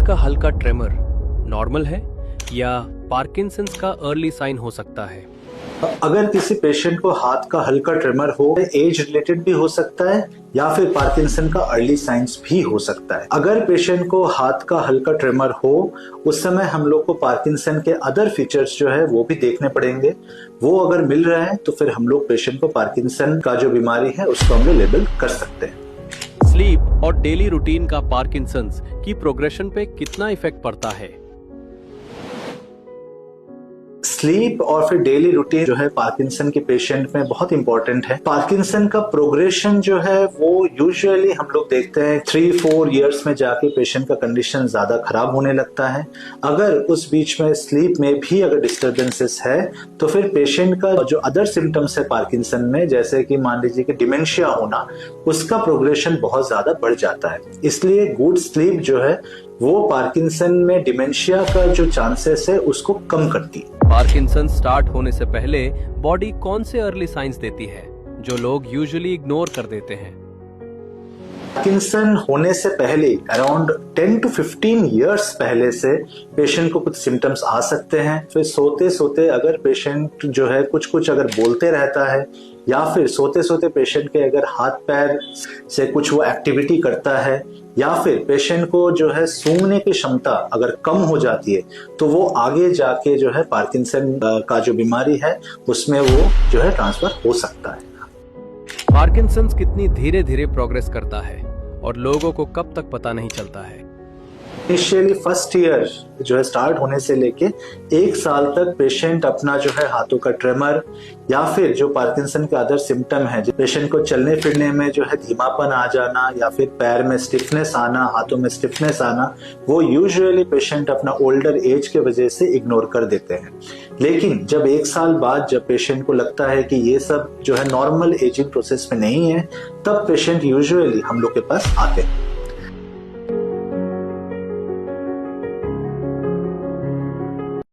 का हल्का tremor normal है या पार्किंसंस का अर्ली साइन हो सकता है? अगर किसी पेशेंट को हाथ का हल्का ट्रेमर हो, एज रिलेटेड भी हो सकता है या फिर पार्किंसन का अर्ली साइंस भी हो सकता है। अगर पेशेंट को हाथ का हल्का ट्रेमर हो, उस समय हम लोग को पार्किंसन के अदर फीचर्स जो है वो भी देखने पड़ेंगे। वो अगर मिल रहा है तो फिर हम लोग पेशेंट को पार्किंसन का जो बीमारी है उसको हम लोग लेबल कर सकते हैं। स्लीप और डेली रूटीन का पार्किंसंस की प्रोग्रेशन पे कितना इफेक्ट पड़ता है? स्लीप और फिर डेली रूटीन जो है पार्किंसन के पेशेंट में बहुत इंपॉर्टेंट है। पार्किंसन का प्रोग्रेशन जो है वो यूजुअली हम लोग देखते हैं 3-4 इयर्स में जाके पेशेंट का कंडीशन ज्यादा खराब होने लगता है। अगर उस बीच में स्लीप में भी अगर डिस्टर्बेंसेस है तो फिर पेशेंट का जो अदर सिम्टम्स है पार्किंसन में, जैसे कि मान लीजिए कि डिमेंशिया होना, उसका प्रोग्रेशन बहुत ज्यादा बढ़ जाता है। इसलिए गुड स्लीप जो है वो पार्किंसन में डिमेंशिया का जो चांसेस है उसको कम करती है। पार्किंसन स्टार्ट होने से पहले बॉडी कौन से अर्ली साइंस देती है जो लोग यूजुअली इग्नोर कर देते हैं? पार्किंसन होने से पहले अराउंड 10 to 15 इयर्स पहले से पेशेंट को कुछ सिम्टम्स आ सकते हैं। फिर सोते सोते अगर पेशेंट जो है कुछ अगर बोलते रहता है या फिर सोते सोते पेशेंट के अगर हाथ पैर से कुछ वो एक्टिविटी करता है या फिर पेशेंट को जो है सूंघने की क्षमता अगर कम हो जाती है तो वो आगे जाके जो है पार्किंसन का जो बीमारी है उसमें वो जो है ट्रांसफर हो सकता है। पार्किंसंस कितनी धीरे धीरे प्रोग्रेस करता है और लोगों को कब तक पता नहीं चलता है? इनिशियली फर्स्ट ईयर जो है स्टार्ट होने से लेके 1 साल तक पेशेंट अपना जो है हाथों का ट्रेमर या फिर जो पार्किंसन के अदर सिम्टम है, पेशेंट को चलने फिरने में जो है धीमापन आ जाना या फिर पैर में स्टिफनेस आना, हाथों में स्टिफनेस आना, वो यूजुअली पेशेंट अपना ओल्डर एज के वजह से इग्नोर कर देते हैं। लेकिन जब 1 साल बाद जब पेशेंट को लगता है कि ये सब जो है नॉर्मल एजिंग प्रोसेस में नहीं है, तब पेशेंट यूजुअली हम लोग के पास आते हैं।